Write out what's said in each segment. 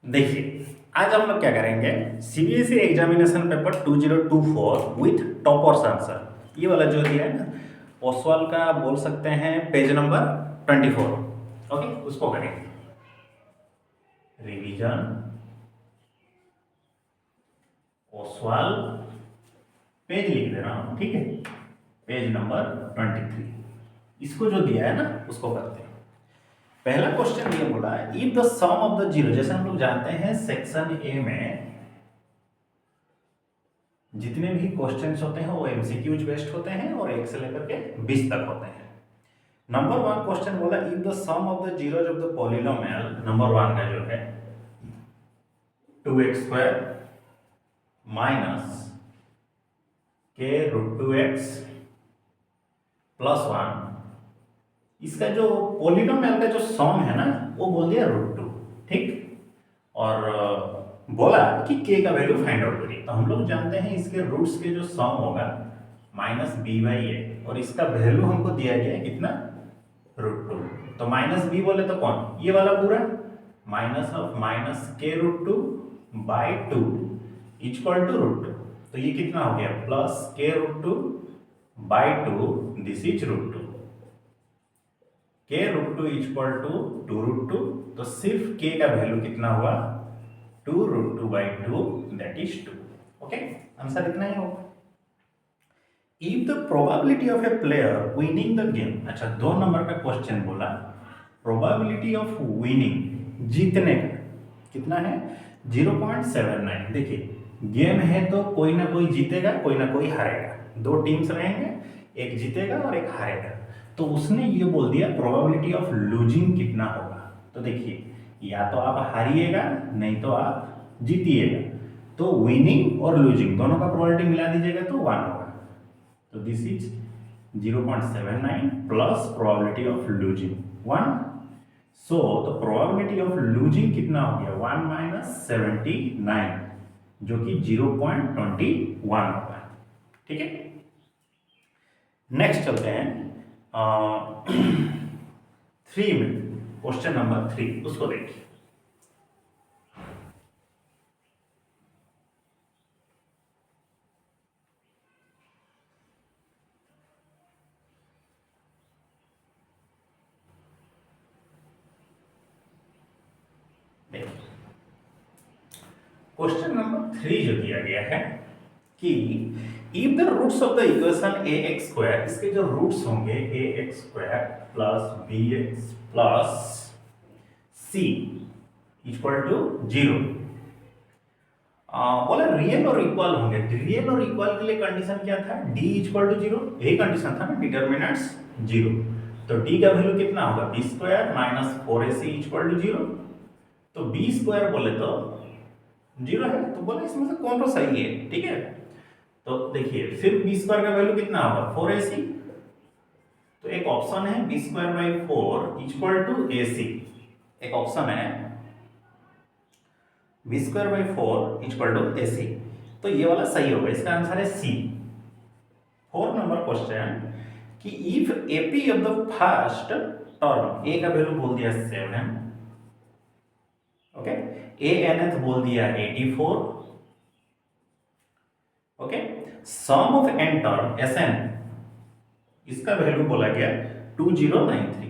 देखिए, आज हम लोग क्या करेंगे, CBSE examination paper 2024 with toppers answer. ये वाला जो दिया है ना, ओसवाल का बोल सकते हैं पेज नंबर 24। ओके, उसको करेंगे रिवीजन ओसवाल। पेज लिख दे रहा हूं, ठीक है, पेज नंबर 23। इसको जो दिया है ना उसको करते हैं। पहला क्वेश्चन ये बोला है, if the sum of the zero, जैसे हम लोग जानते हैं सेक्शन ए में जितने भी क्वेश्चंस होते हैं वो एमसीक्यूज बेस्ड होते हैं और 1 से लेकर के 20 तक होते हैं। नंबर 1 क्वेश्चन बोला, if the sum of the zeros of the polynomial, number 1 का जो है 2x² माइनस के रूट 2x प्लस 1, इसका जो पॉलिनोमियल का जो सम है ना वो बोल दिया रूट 2, ठीक। और बोला कि k का वैल्यू फाइंड आउट करिए। तो हम लोग जानते हैं इसके रूट्स के जो सम होगा माइनस बी बाई ए, और इसका वैल्यू हमको दिया गया है कितना, रूट 2। तो माइनस बी बोले तो कौन, ये वाला पूरा माइनस ऑफ माइनस के root 2 by 2 equal to root 2। तो ये कितना हो गया, प्लस के root 2 by 2, this is root 2। के रूट 2 इक्वल टू 2 रूट 2। तो सिर्फ k का वैल्यू कितना हुआ, 2 root 2 by 2, that is 2। Okay, answer इतना ही होगा। If the probability of a player winning the game, अच्छा 2 नंबर का क्वेश्चन बोला, प्रोबेबिलिटी ऑफ विनिंग, जीतने का कितना है, 0.79। देखिए गेम है तो कोई ना कोई जीतेगा कोई ना कोई हारेगा, 2 टीम्स रहेंगे, एक जीतेगा और एक हारेगा। तो उसने ये बोल दिया प्रोबेबिलिटी ऑफ लूजिंग कितना होगा। तो देखिए, या तो आप हारिएगा नहीं तो आप जीतिएगा। तो विनिंग और लूजिंग दोनों का प्रोबेबिलिटी मिला दीजिएगा तो 1 होगा। तो this is 0.79 plus probability of losing 1। सो तो प्रोबेबिलिटी ऑफ लूजिंग कितना हो गया, 1 माइनस 79, जो कि 0.21 होगा, ठीक है। नेक्स्ट चलते हैं 3 में, क्वेश्चन नंबर 3, उसको देखिए। क्वेश्चन नंबर 3 जो दिया गया है कि if the roots of the equation ax², इसके जो रूट्स होंगे ax² plus bx plus c equal to 0, बोला रियल और इक्वल होंगे। रियल और इक्वल के लिए कंडीशन क्या था, d इक्वल टू 0, यही कंडीशन था ना, डिटर्मिनेंट्स 0। तो d का वैल्यू कितना होगा, b² minus 4ac equal to 0। तो b² बोले तो 0 है, तो बोला इसमें से कौन सा सही है, ठीक है। तो देखिए फिर b² का वैल्यू कितना होगा, 4ac। तो एक ऑप्शन है b² by 4 equal to ac, एक ऑप्शन है b² by 4 equal to ac। तो ये वाला सही होगा, इसका आंसर है सी। 4 नंबर क्वेश्चन कि if ap of the first term, a का वैल्यू बोल दिया 7, ओके, a बोल दिया 84, okay. Sum of n term Sn, इसका वैल्यू बोला गया 2093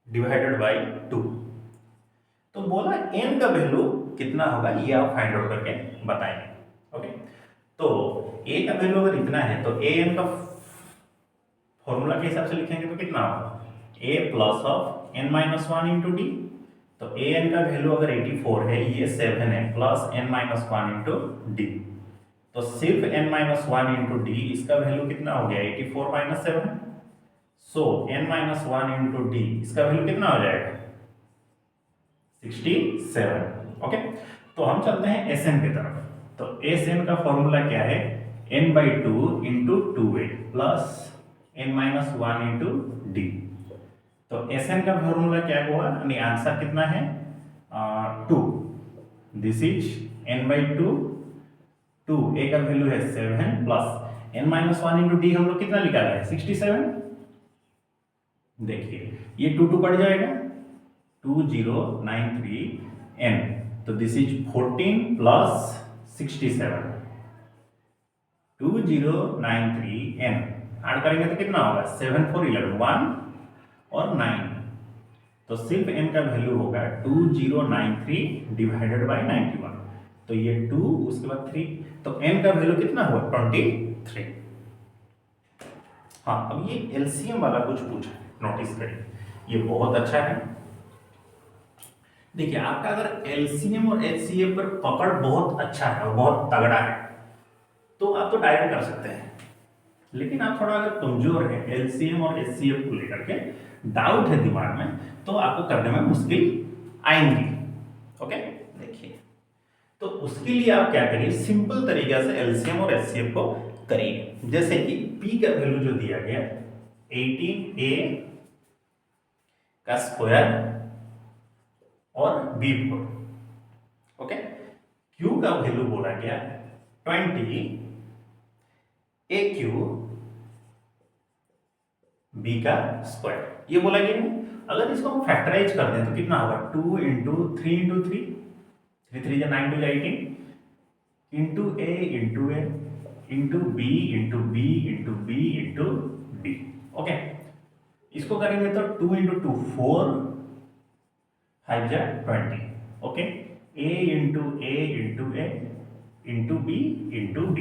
डिवाइडेड बाय 2। तो बोला n का वैल्यू कितना होगा, ये आप फाइंड आउट करके बताएंगे, ओके। तो a का वैल्यू अगर इतना है तो an का फॉर्मूला के हिसाब से लिखेंगे तो कितना होगा, a plus of n minus 1 into D. तो an का वैल्यू अगर 84 है, ये 7 है, plus n minus 1 into D. तो सिर्फ n माइनस 1 इंटू डी, इसका वैल्यू कितना हो गया, 84 माइनस 7। सो n माइनस 1 इंटू डी, इसका वैल्यू कितना हो जाएगा, 67, ओके। तो हम चलते हैं Sn की तरफ। तो Sn का फॉर्मूला क्या है, n by 2 into 2a plus n minus 1 into D. तो Sn का फॉर्मूला क्या हुआ, यानी आंसर कितना है, 2। This is n by 2, 2a का वैल्यू है 7 plus n minus 1 into D, हम लोग कितना निकाला है, 67। देखिए ये 2 2 कट जाएगा, 2093 n, तो this is 14 plus 67, 2093 n add करेंगे तो कितना होगा 7 4 11 1 और 9, तो सिर्फ n का वैल्यू होगा 2093 डिवाइडेड बाय 91, तो ये 2 उसके बाद 3, तो n का वैल्यू कितना हुआ 23। हाँ, अब ये एलसीएम वाला कुछ पूछा है, नोटिस करिए, ये बहुत अच्छा है। देखिए आपका अगर एलसीएम और एचसीएफ पर पकड़ बहुत अच्छा है और बहुत तगड़ा है तो आप तो डायरेक्ट कर सकते हैं, लेकिन आप थोड़ा अगर कमजोर है एलसीएम और एचसीएफ को लेकर के, डाउट है दिमाग में, तो आपको करने में मुश्किल आएंगी। ओके, देखिए तो उसके लिए आप क्या करिए, सिंपल तरीके से एलसीएम और एचसीएफ को करिए। जैसे कि p का वैल्यू जो दिया गया 18a का स्क्वायर और b4, ओके, q का वैल्यू बोला गया 20 aq b का स्क्वायर, ये बोला गया है। अगर इसको हम फैक्टराइज कर दें तो कितना होगा 2 इंटू 3 इंटू 3, 3 3 जा 9 2 जा 18 into a into b into b into b into d। Okay, इसको करेंगे तो 2 इंटू 2 4 5 जा 20, okay, a into a into b into d।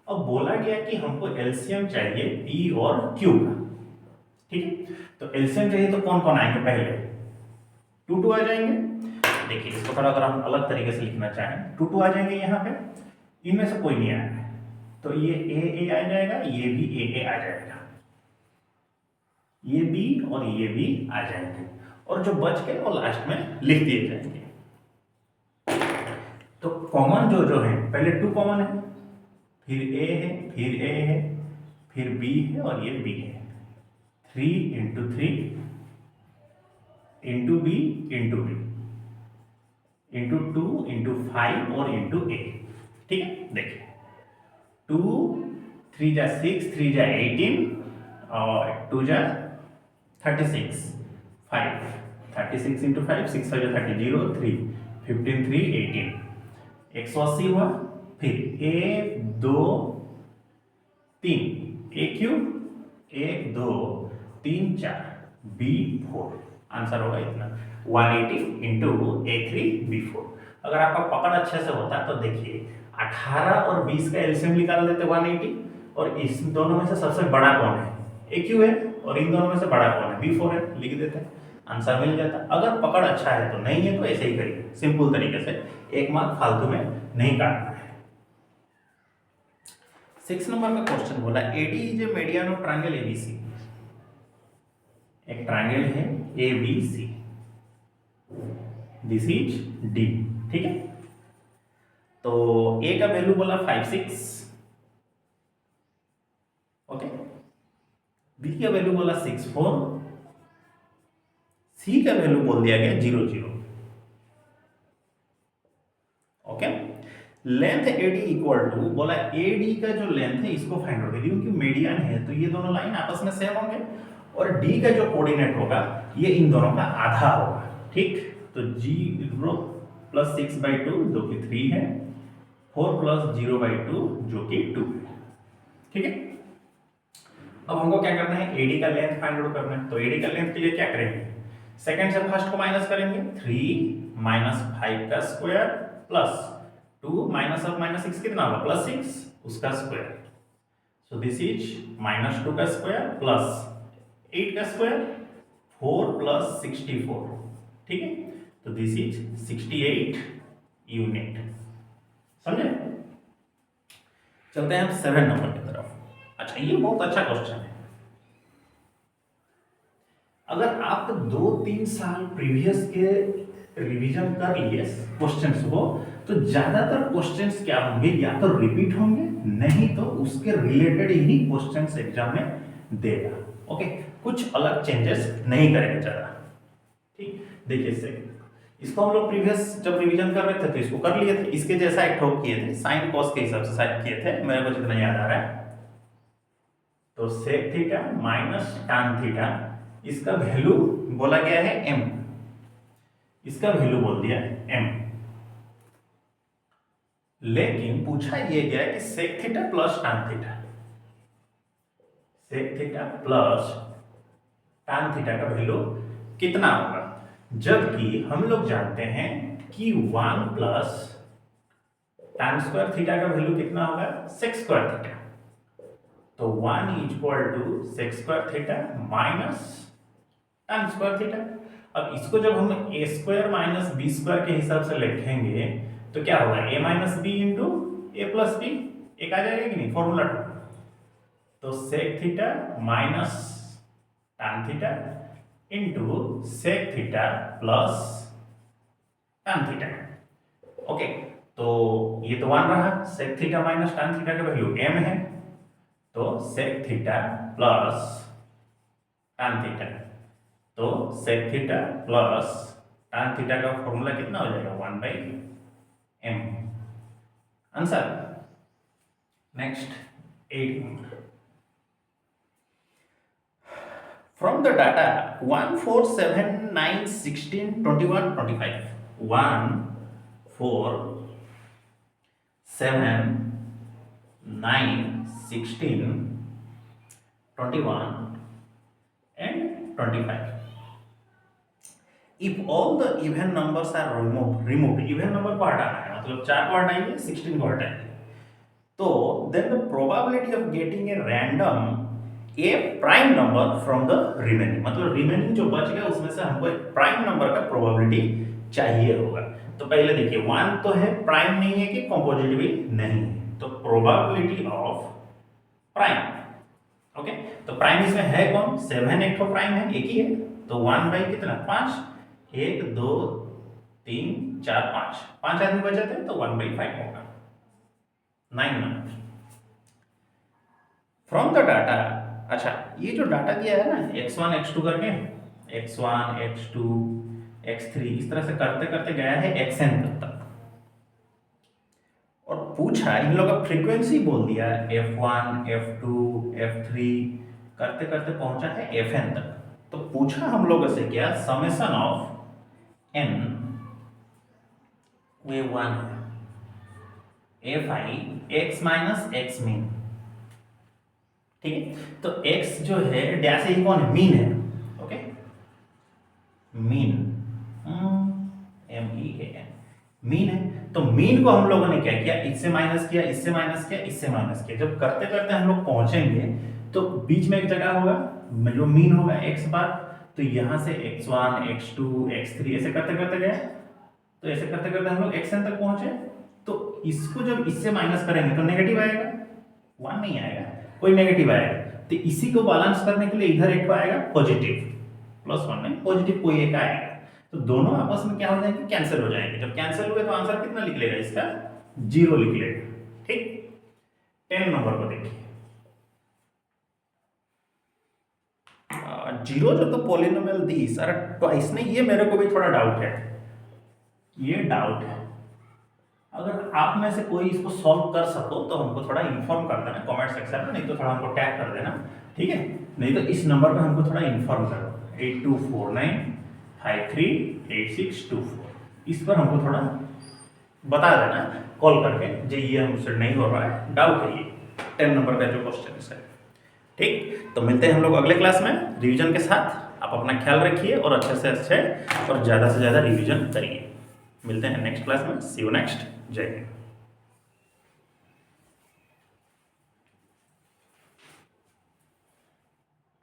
अब बोला गया कि हमको एलसीएम चाहिए p और q का, ठीक है, तो एलसीएम चाहिए तो कौन कौन आएंगे, पहले 2 2 आ जाएंगे। देखिए इसको थोड़ा अगर हम अलग तरीके से लिखना चाहें, 2 2 आ जाएंगे यहाँ पे, इनमें से कोई नहीं आएगा तो ये a आ जाएगा, ये भी a आ जाएगा, ये b और ये भी आ जाएंगे, और जो बच गए वो लास्ट में लिख दिए जाएंगे। तो कॉमन जो जो है, पहले 2 कॉमन है, फिर a है, फिर a है, फिर b है और ये b है, 3 into 3 into b into b into 2 into 5 और इंटू a, ठीक है। देखिए 2 3 जा 6 3 जा 18 और 2 जा 36 5 36 इंटू 5 6 5 जा 30 0 3 15 3 18 180 हुआ, फिर एक 2 3 a क्यूब 1 2 3 4 b4, आंसर होगा इतना 180 इंटू a3 b4। अगर आपका पकड़ अच्छे से होता तो देखिए 18 और 20 का एलसीएम निकाल देते 180, और इस दोनों में से सबसे बड़ा कौन है, AQ है, और इन दोनों में से बड़ा कौन है, B4 है, लिख देते हैं, आंसर मिल जाता। अगर पकड़ अच्छा है तो, नहीं है तो ऐसे ही करिए सिंपल तरीके से, एक मार्क फालतू में नहीं काटना है। 6 नंबर का क्वेश्चन बोला AD is a median of triangle ABC, एक ट्रायंगल है ABC, दिस इज D, ठीक है। तो A का वैल्यू बोला 5 6, ओके, B का वैल्यू बोला 6 4, C का वैल्यू बोल दिया गया 0 0, okay. Length AD equal to बोला AD का जो लेंथ है इसको फाइंड आउट करिए, क्योंकि मीडियन है तो ये दोनों लाइन आपस में सेम होंगे, और D का जो कोऑर्डिनेट होगा ये इन दोनों का आधा होगा, ठीक। तो 0 प्लस 6/2 जो कि 3 है, 4 प्लस 0/2 जो कि 2 है, ठीक है। अब हमको क्या करना है, AD का लेंथ फाइंड आउट करना है, तो AD का लेंथ के लिए क्या करेंगे, सेकंड से फर्स्ट को माइनस करेंगे, 3 माइनस 5 का स्क्वायर प्लस 2 माइनस ऑफ -6 कितना होगा, +6 उसका स्क्वायर, सो दिस इज -2 का स्क्वायर प्लस 8 का स्क्वायर 4 प्लस 64, ठीक है, तो दिस इज 68 यूनिट, समझे। चलते हैं हम 7 नंबर की तरफ। अच्छा, ये बहुत अच्छा क्वेश्चन है। अगर आप 2-3 साल प्रीवियस के रिवीजन कर लिए क्वेश्चंस को, तो ज्यादातर क्वेश्चंस क्या होंगे, या तो रिपीट होंगे, नहीं तो उसके रिलेटेड ही क्वेश्चंस एग्जाम में देगा, ओके, कुछ अलग चेंजेस नहीं करेगा ज्यादा, ठीक। देखिए से इसको हम लोग प्रीवियस जब रिवीजन कर रहे थे तो इसको कर लिए थे, इसके जैसा एक ठोक किए थे, साइन कॉस के हिसाब से शायद किए थे, मेरे को जितना याद आ रहा है। तो sec theta minus tan theta, इसका वैल्यू बोला गया है m, इसका वैल्यू बोल दिया m। लेकिन पूछा ये गया कि sec theta plus tan theta, sec theta plus tan theta का वैल्यू कितना होगा, जबकि हम लोग जानते हैं कि 1 प्लस tan स्क्वायर थीटा का वैल्यू कितना होगा, सेक स्क्वायर थीटा। तो 1 equal to sec square theta minus tan square theta. अब इसको जब हम a square minus b square के हिसाब से लिखेंगे तो क्या होगा, a minus b into a plus B, एक आ जाएगा कि नहीं, फॉर्मूला 2। तो sec theta minus tan theta into sec theta plus tan theta. Okay, तो ये तो 1 रहा, sec theta minus tan theta का वैल्यू m है, तो sec theta plus tan theta, तो sec theta plus tan theta का फॉर्मूला कितना हो जाएगा, 1/m। Answer. Next 8 number. From the data 1, 4, 7, 9, 16, 21, 25, 1, 4, 7, 9, 16, 21 and 25. If all the even numbers are removed, even number को हटाना है, मतलब 4 को हटाएंगे, 16 को हटाएंगे, तो then the probability of getting a random a prime number from the remaining, मतलब रिमेनिंग जो बच गया उसमें से हमको एक प्राइम नंबर का प्रोबेबिलिटी चाहिए होगा। तो पहले देखिए 1 तो है, प्राइम नहीं है कि कंपोजिट भी नहीं है, तो प्रोबेबिलिटी ऑफ प्राइम। ओके, तो प्राइम इसमें है कौन, 7 एक तो प्राइम है, एक ही है, तो 1 बाई कितना, 5, 1 2 3 4 5, 5 आदमी बचे थे तो 1/5 होगा। 9 नंबर। फ्रॉम द डाटा, अच्छा ये जो डाटा दिया है ना x1 x2 करके, x1 x2 x3 इस तरह से करते करते गया है xn तक, और पूछा इन लोगों का फ्रीक्वेंसी बोल दिया f1 f2 f3 करते करते पहुंचा है fn तक। तो पूछा हम लोगों से क्या, समेशन ऑफ n, वे 1 है, fi x minus x mean, ठीक है। तो x जो है डैश ही कौन है, मीन है, ओके, मीन MEAN, मीन है। तो मीन को हम लोगों ने क्या किया, इससे माइनस किया, इससे माइनस किया, इससे माइनस किया। जब करते करते हम लोग पहुंचेंगे तो बीच में एक जगह होगा जो मीन होगा x बार, तो यहां से x1 x2 x3 ऐसे करते करते गए, तो ऐसे करते करते हम लोग xn तक पहुंचे। तो इसको जब इससे माइनस करेंगे तो नेगेटिव आएगा, 1 नहीं आएगा, कोई नेगेटिव आएगा। तो इसी को बैलेंस करने के लिए इधर एक आएगा पॉजिटिव, +1 नहीं, पॉजिटिव कोई एक आएगा, तो दोनों आपस में क्या हो जाएंगे, कैंसिल हो जाएंगे। जब कैंसिल हुए तो आंसर कितना लिख लेगा, इसका 0 लिख लेगा, ठीक। 10 नंबर को देखिए, 0 जो तो पॉलिनोमियल दी सर ट्वाइस नहीं, ये मेरे को भी थोड़ा डाउट है, ये डाउट है। अगर आप में से कोई इसको सॉल्व कर सको तो हमको थोड़ा इन्फॉर्म कर देना कमेंट सेक्शन में, नहीं तो थोड़ा हमको टैग कर देना, ठीक है। नहीं तो इस नंबर पे हमको थोड़ा इन्फॉर्म करो, 8249538624, इस पर हमको थोड़ा बता देना कॉल करके, जो ये हमसे नहीं हो रहा है, डाउट है ये 10 नंबर का जो क्वेश्चन है, ठीक। तो मिलते हैं हम लोग अगले क्लास में रिवीजन के साथ। आप अपना ख्याल रखिए और अच्छे से अच्छे और ज़्यादा से ज़्यादा रिवीजन करिए। मिलते हैं नेक्स्ट क्लास में, सी यू नेक्स्ट, जय हिंद।